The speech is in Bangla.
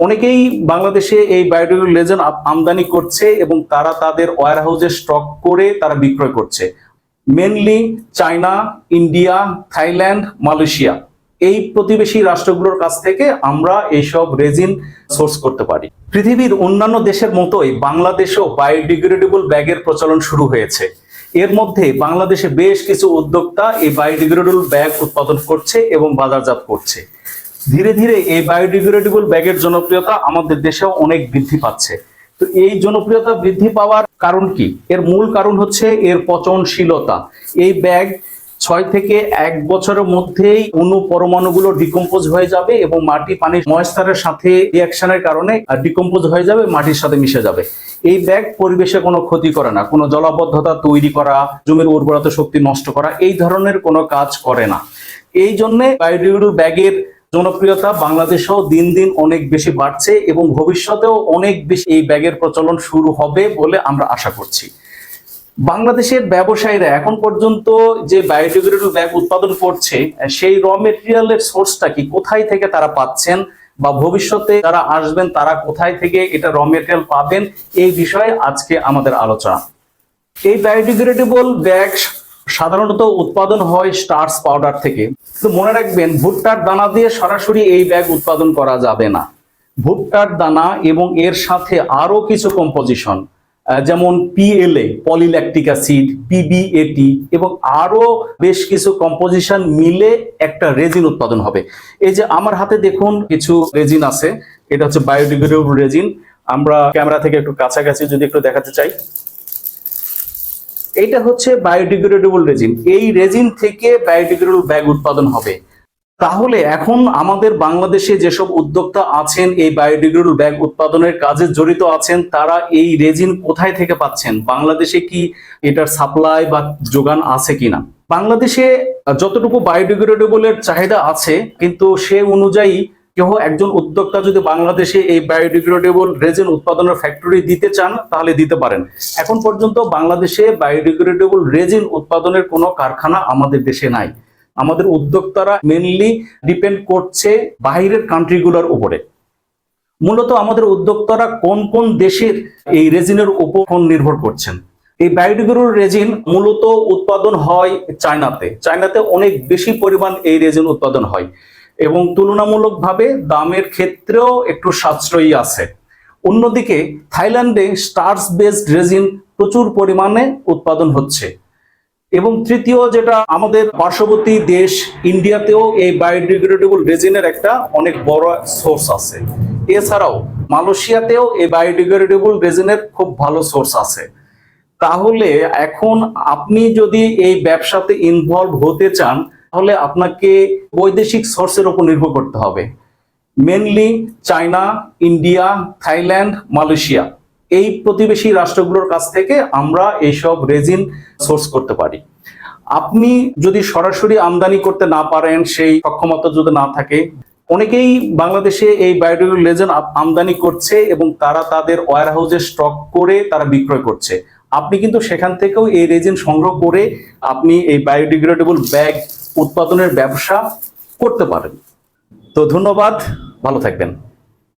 অনেকেই বাংলাদেশে এই বায়োডিগ্রেডেবল রেজিন আমদানি করছে এবং তারা তাদের ওয়্যার হাউসে স্টক করে তারা বিক্রয় করছে। Mainly China, India, Thailand, Malaysia, এই প্রতিবেশী রাষ্ট্রগুলোর কাছ থেকে আমরা এইসব রেজিন সোর্স করতে পারি। পৃথিবীর অন্যান্য দেশের মতোই বাংলাদেশেও বায়োডিগ্রেডেবল ব্যাগের প্রচলন শুরু হয়েছে। এর মধ্যে বাংলাদেশে বেশ কিছু উদ্যোক্তা এই বায়োডিগ্রেডেবল ব্যাগ উৎপাদন করছে এবং বাজারজাত করছে। ধীরে ধীরে এই বায়োডিগ্রেডেবল ব্যাগের জনপ্রিয়তা আমাদের দেশেও অনেক বৃদ্ধি পাচ্ছে। তো এই জনপ্রিয়তা বৃদ্ধি পাওয়ার কারণ কি? এর মূল কারণ হচ্ছে এর পচনশীলতা। এই ব্যাগ 6 থেকে 1 বছরের মধ্যেই অণু পরমাণুগুলো ডিকম্পোজ হয়ে যাবে এবং মাটি পানির ময়েশ্চারের সাথে রিঅ্যাকশনের কারণে ডিকম্পোজ হয়ে যাবে, মাটির সাথে মিশে যাবে। এই ব্যাগ পরিবেশে কোনো ক্ষতি করে না, কোনো জলাবদ্ধতা তৈরি করা, জমির উর্বরতা শক্তি নষ্ট করা, এই ধরনের কোনো কাজ করে না। এই জন্য বায়োডিগ্রেডেবল ব্যাগের জনপ্রিয়তা বাংলাদেশেও দিন দিন অনেক বেশি বাড়ছে এবং ভবিষ্যতেও অনেক বেশি এই ব্যাগের প্রচলন শুরু হবে বলে আমরা আশা করছি। বাংলাদেশের ব্যবসায়ীরা এখন পর্যন্ত যে বায়োডিগ্রেডেবল ব্যাগ উৎপাদন করছে সেই র মেটেরিয়ালের সোর্সটা কি, কোথায় থেকে তারা পাচ্ছেন, বা ভবিষ্যতে যারা আসবেন তারা কোথায় থেকে এটা র মেটেরিয়াল পাবেন, এই বিষয়ে আজকে আমাদের আলোচনা। এই বায়োডিগ্রেডেবল ব্যাগ সাধারণত উৎপাদন হয় স্টার্চ পাউডার থেকে। তো মনে রাখবেন, ভুট্টার দানা দিয়ে সরাসরি এই ব্যাগ উৎপাদন করা যাবে না। ভুট্টার দানা এবং এর সাথে আরো কিছু কম্পোজিশন, যেমন পিএলএ, পলিল্যাকটিক অ্যাসিড, পিবিএটি এবং আরো বেশ কিছু কম্পোজিশন মিলে একটা রেজিন উৎপাদন হবে। এই যে আমার হাতে দেখুন কিছু রেজিন আছে, এটা হচ্ছে বায়োডিগ্রেডেবল রেজিন। আমরা ক্যামেরা থেকে একটু কাছাকাছি যদি একটু দেখাতে চাই, এইটা হচ্ছে বায়োডিগ্রেডেবল রেজিন। এই রেজিন থেকে বায়োডিগ্রেডেবল ব্যাগ উৎপাদন হবে। তাহলে এখন আমাদের বাংলাদেশে যেসব উদ্যোক্তা আছেন এই বায়োডিগ্রেডেবল ব্যাগ উৎপাদনের কাজে জড়িত আছেন, তারা এই রেজিন কোথায় থেকে পাচ্ছেন, বাংলাদেশে কি এটার সাপ্লাই বা যোগান আছে কিনা। বাংলাদেশে যতটুকু বায়োডিগ্রেডেবলের চাহিদা আছে, কিন্তু সে অনুযায়ী কেউ একজন উদ্যোক্তা যদি বাংলাদেশে এই বায়োডিগ্রেডেবল রেজিন উৎপাদনের ফ্যাক্টরি দিতে চান তাহলে দিতে পারেন। এখন পর্যন্ত বাংলাদেশে বায়োডিগ্রেডেবল রেজিন উৎপাদনের কোনো কারখানা আমাদের দেশে নাই। আমাদের উদ্যোক্তারা মেনলি ডিপেন্ড করছে বাইরের কান্ট্রিগুলোর উপরে। মূলত আমাদের উদ্যোক্তারা কোন কোন দেশের এই রেজিনের উপর নির্ভর করছেন। এই বায়োডিগ্রেডেবল রেজিন মূলত উৎপাদন হয় চায়নাতে অনেক বেশি পরিমাণ এই রেজিন উৎপাদন হয় এবং তুলনামূলকভাবে দামের ক্ষেত্রেও একটু সাশ্রয়ী আছে। অন্যদিকে থাইল্যান্ডে স্টার্চ বেসড রেজিন প্রচুর পরিমাণে উৎপাদন হচ্ছে। এবং তৃতীয় যেটা, আমাদের পার্শ্ববর্তী দেশ ইন্ডিয়াতেও এই বায়োডিগ্রেডেবল রেজিনের একটা অনেক বড় সোর্স আছে। এছাড়াও মালয়েশিয়াতেও এই বায়োডিগ্রেডেবল রেজিনের খুব ভালো সোর্স আছে। তাহলে এখন আপনি যদি এই ব্যবসাতে ইনভলভ হতে চান তাহলে আপনাকে বৈদেশিক সোর্সের উপর নির্ভর করতে হবে। Mainly China, India, Thailand, Malaysia, এই প্রতিবেশী রাষ্ট্রগুলোর কাছ থেকে আমরা এইসব রেজিন সোর্স করতে পারি। আপনি যদি সরাসরি আমদানি করতে না পারেন, সেই সক্ষমতা যদি না থাকে, অনেকেই বাংলাদেশে এই বায়োডিগ্রেডেবল রেজিন আমদানি করছে এবং তারা তাদের ওয়্যার হাউসে স্টক করে তারা বিক্রয় করছে। আপনি কিন্তু সেখান থেকেও এই রেজিন সংগ্রহ করে আপনি এই বায়োডিগ্রেডেবল ব্যাগ উৎপাদনের ব্যবসা করতে পারেন। তো ধন্যবাদ, ভালো থাকবেন।